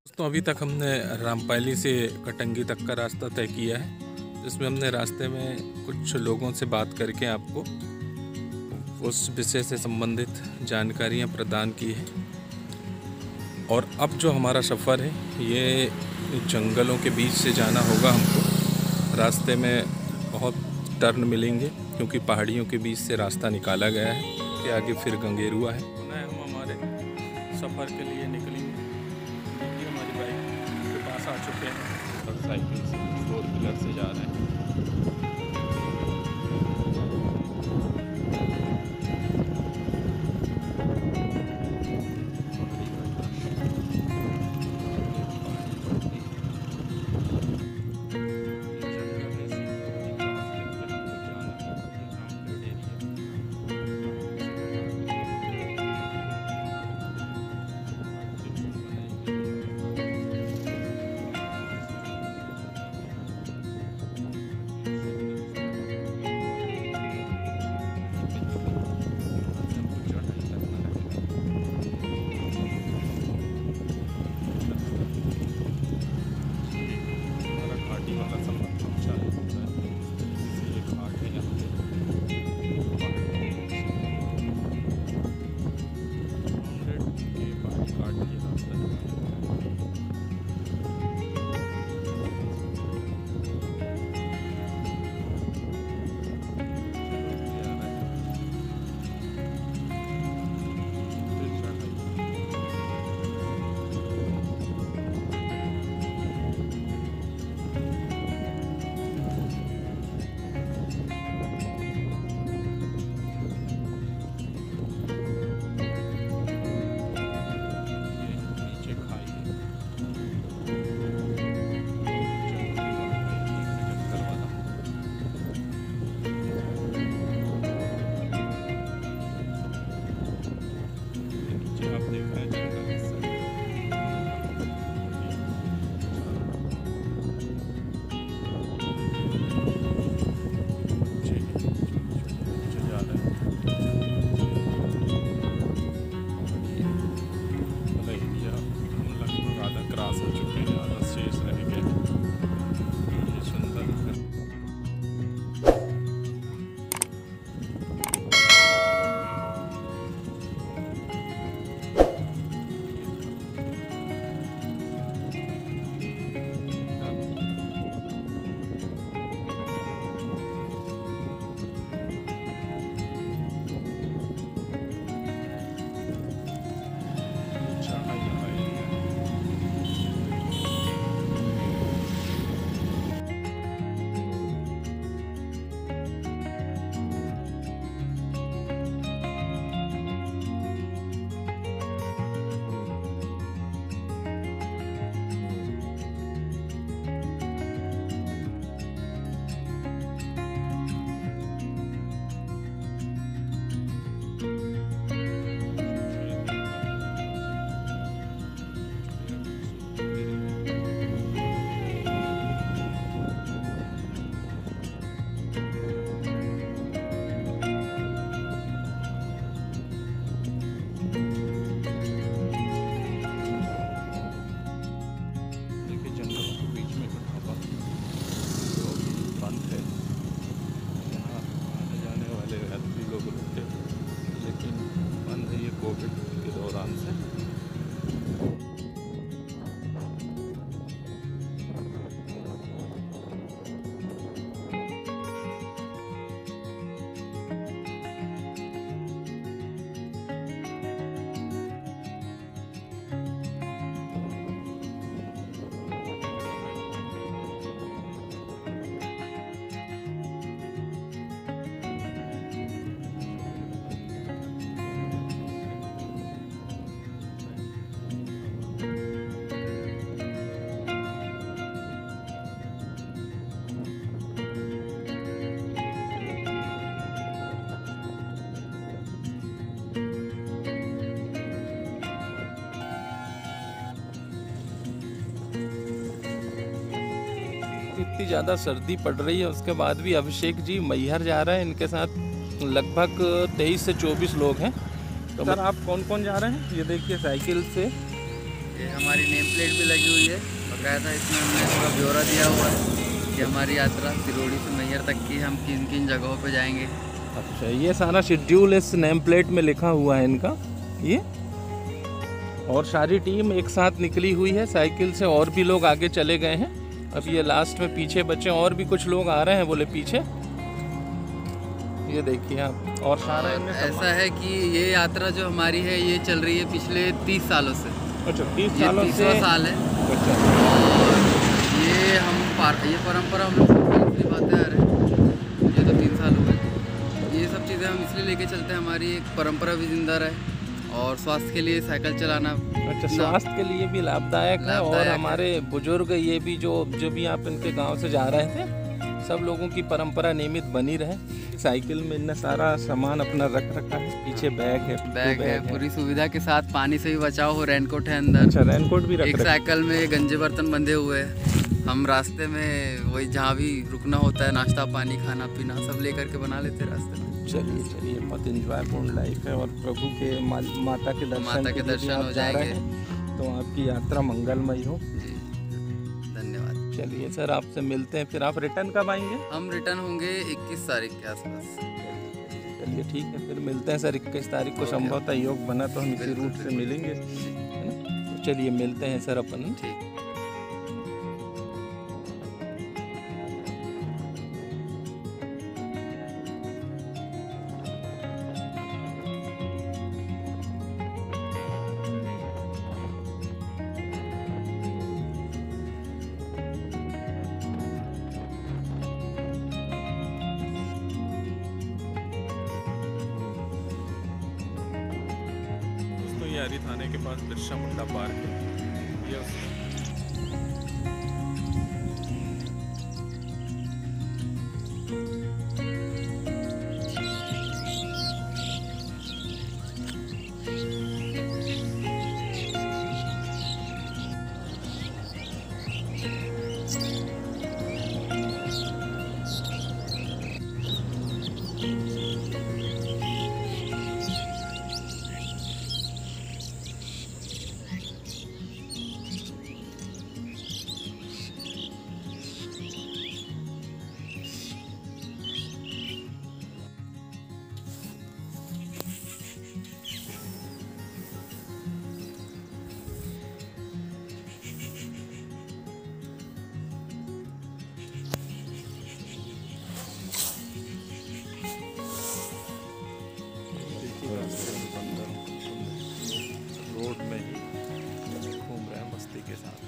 दोस्तों अभी तक हमने रामपायली से कटंगी तक का रास्ता तय किया है, जिसमें हमने रास्ते में कुछ लोगों से बात करके आपको उस विषय से संबंधित जानकारियां प्रदान की है। और अब जो हमारा सफ़र है ये जंगलों के बीच से जाना होगा हमको। रास्ते में बहुत टर्न मिलेंगे क्योंकि पहाड़ियों के बीच से रास्ता निकाला गया है कि आगे फिर गंगेरुआ है। पुनः हम हमारे सफ़र के लिए निकलेंगे। देखिए हमारी बाइक के पास आ चुके हैं और साइकिल से 4 व्हीलर से जा रहे हैं। इतनी ज़्यादा सर्दी पड़ रही है उसके बाद भी अभिषेक जी मैहर जा रहे हैं। इनके साथ लगभग 23 से 24 लोग हैं। तो सर आप कौन कौन जा रहे हैं? ये देखिए साइकिल से ये हमारी नेम प्लेट भी लगी हुई है बकायदा, इसमें हमने पूरा ब्यौरा दिया हुआ है कि हमारी यात्रा सिरोड़ी से मैहर तक की हम किन किन जगहों पे जाएंगे। अच्छा, ये सारा शेड्यूल इस नेम प्लेट में लिखा हुआ है इनका ये। और सारी टीम एक साथ निकली हुई है साइकिल से, और भी लोग आगे चले गए हैं। अब ये लास्ट में पीछे बचे, और भी कुछ लोग आ रहे हैं बोले पीछे, ये देखिए आप। और सारा इनमें ऐसा है कि ये यात्रा जो हमारी है ये चल रही है पिछले 30 सालों से। अच्छा, 30 सालों से। 30वां साल है। अच्छा। और ये परंपरा हम लोग निभाते आ रहे हैं, ये तो 3 साल हुए। ये सब चीज़ें हम इसलिए लेके चलते हैं, हमारी एक परंपरा भी जिंदा रहे, और स्वास्थ्य के लिए साइकिल चलाना। अच्छा, स्वास्थ्य के लिए भी लाभदायक है। और हमारे बुजुर्ग ये भी जो भी आप इनके गांव से जा रहे थे, सब लोगों की परंपरा नियमित बनी रहे। साइकिल में इनने सारा सामान अपना रख रखा है, पीछे बैग है पूरी सुविधा के साथ, पानी से भी बचाव हो, रेनकोट है अंदर। अच्छा, रेनकोट भी रख एक साइकिल में गंजे बर्तन बंधे हुए हैं, हम रास्ते में वही जहाँ भी रुकना होता है, नाश्ता पानी खाना पीना सब लेकर के बना लेते हैं रास्ते में। चलिए, बहुत इंजॉयपूर्ण लाइफ है। और प्रभु के माता के दर्शन हो जाएंगे, तो आपकी यात्रा मंगलमय हो जी। धन्यवाद। चलिए सर, आपसे मिलते हैं। फिर आप रिटर्न कब आएंगे? हम रिटर्न होंगे 21 तारीख के आसपास। चलिए ठीक है, फिर मिलते हैं सर। 21 तारीख को संभवतः योग बना तो हम इसी रूट से मिलेंगे, है ना? तो चलिए मिलते हैं सर अपन। ठीक। हरी थाने के पास बिरसा मुंडा पार्क है ये। रोड में ही घूम रहे हैं मस्ती के साथ।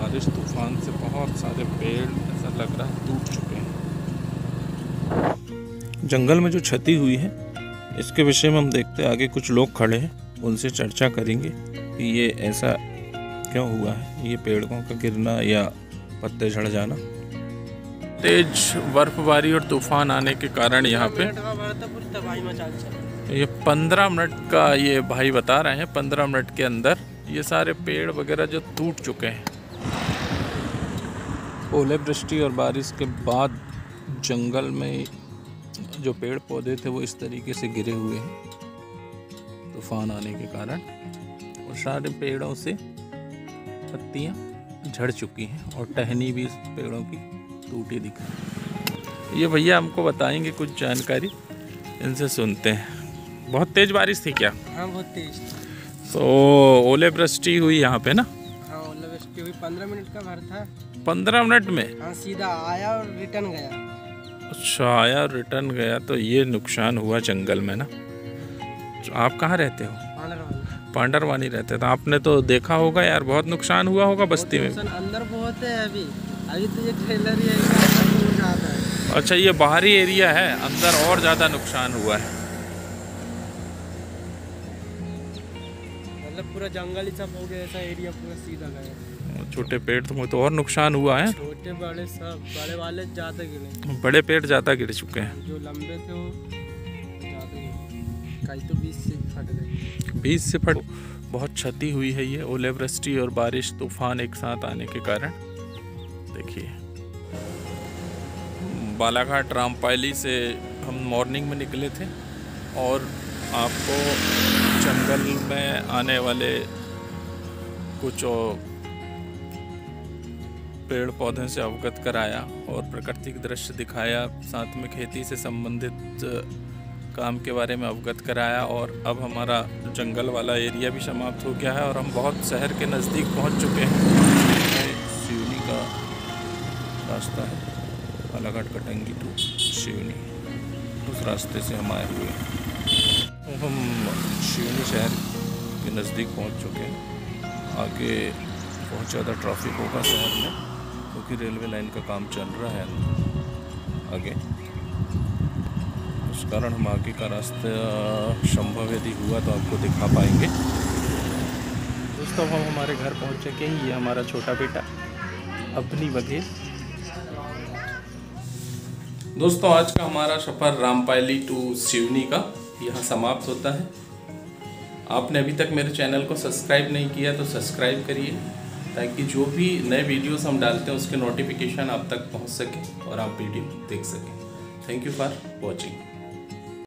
बारिश तूफान से बहुत सारे पेड़ ऐसा लग रहा है टूट चुके हैं। जंगल में जो क्षति हुई है इसके विषय में हम देखते हैं, आगे कुछ लोग खड़े हैं, उनसे चर्चा करेंगे कि ये ऐसा क्यों हुआ है, ये पेड़ों का गिरना या पत्ते झड़ जाना। तेज बर्फबारी और तूफान आने के कारण यहाँ पे ये 15 मिनट का, ये भाई बता रहे हैं 15 मिनट के अंदर ये सारे पेड़ वगैरह जो टूट चुके हैं। ओले वृष्टि और बारिश के बाद जंगल में जो पेड़ पौधे थे वो इस तरीके से गिरे हुए हैं तूफान आने के कारण, और सारे पेड़ों से पत्तियां झड़ चुकी हैं और टहनी भी पेड़ों की टूटी दिख रही है। ये भैया हमको बताएंगे कुछ जानकारी, इनसे सुनते हैं। बहुत तेज बारिश थी क्या? हाँ बहुत तेज। तो ओले वृष्टि हुई यहाँ पे ना? हाँ ओले वृष्टि हुई, 15 मिनट का भर था। 15 मिनट में? हाँ सीधा आया और रिटर्न गया। अच्छा, आया और रिटर्न गया, तो ये नुकसान हुआ जंगल में ना। तो आप कहाँ रहते हो? पांडरवानी रहते, तो आपने तो देखा होगा यार, बहुत नुकसान हुआ होगा बस्ती में। अंदर बहुत है अभी तो ये ट्रेलर ही है। अच्छा, ये बाहरी एरिया है, अंदर और ज़्यादा नुकसान हुआ है। मतलब पूरा जंगल ही सब हो गया, ऐसा एरिया पूरा सीधा गया। छोटे पेड़ तो और नुकसान हुआ है। छोटे बड़े सब, बड़े वाले ज़्यादा गिरे, बड़े पेड़ ज़्यादा गिर चुके हैं। जो लंबे थे वो ज़्यादा गिरे, कई तो 20 से फट गए। 20 से फट। बहुत क्षति हुई है ये ओले वृष्टि और बारिश तूफान एक साथ आने के कारण। देखिए, बालाघाट रामपायली से हम मॉर्निंग में निकले थे और आपको जंगल में आने वाले कुछ पेड़ पौधों से अवगत कराया और प्राकृतिक दृश्य दिखाया, साथ में खेती से संबंधित काम के बारे में अवगत कराया। और अब हमारा जंगल वाला एरिया भी समाप्त हो गया है और हम बहुत शहर के नज़दीक पहुंच चुके हैं। सिवनी का रास्ता है, बालाघाट कटंगी टू सिवनी, उस रास्ते से हम आए हुए हैं। तो हम सिवनी शहर के नज़दीक पहुंच चुके हैं। आगे बहुत ज़्यादा ट्रैफिक होगा शहर में, क्योंकि रेलवे लाइन का काम चल रहा है आगे, उस कारण हम आगे का रास्ता संभव यदि हुआ तो आपको दिखा पाएंगे। दोस्तों, हम हमारे घर पहुंच चुके हैं। ये हमारा छोटा बेटा अपनी बघेल। दोस्तों, आज का हमारा सफ़र रामपायली टू सिवनी का यहाँ समाप्त होता है। आपने अभी तक मेरे चैनल को सब्सक्राइब नहीं किया तो सब्सक्राइब करिए, ताकि जो भी नए वीडियोस हम डालते हैं उसके नोटिफिकेशन आप तक पहुँच सके और आप वीडियो देख सकें। Thank you for watching.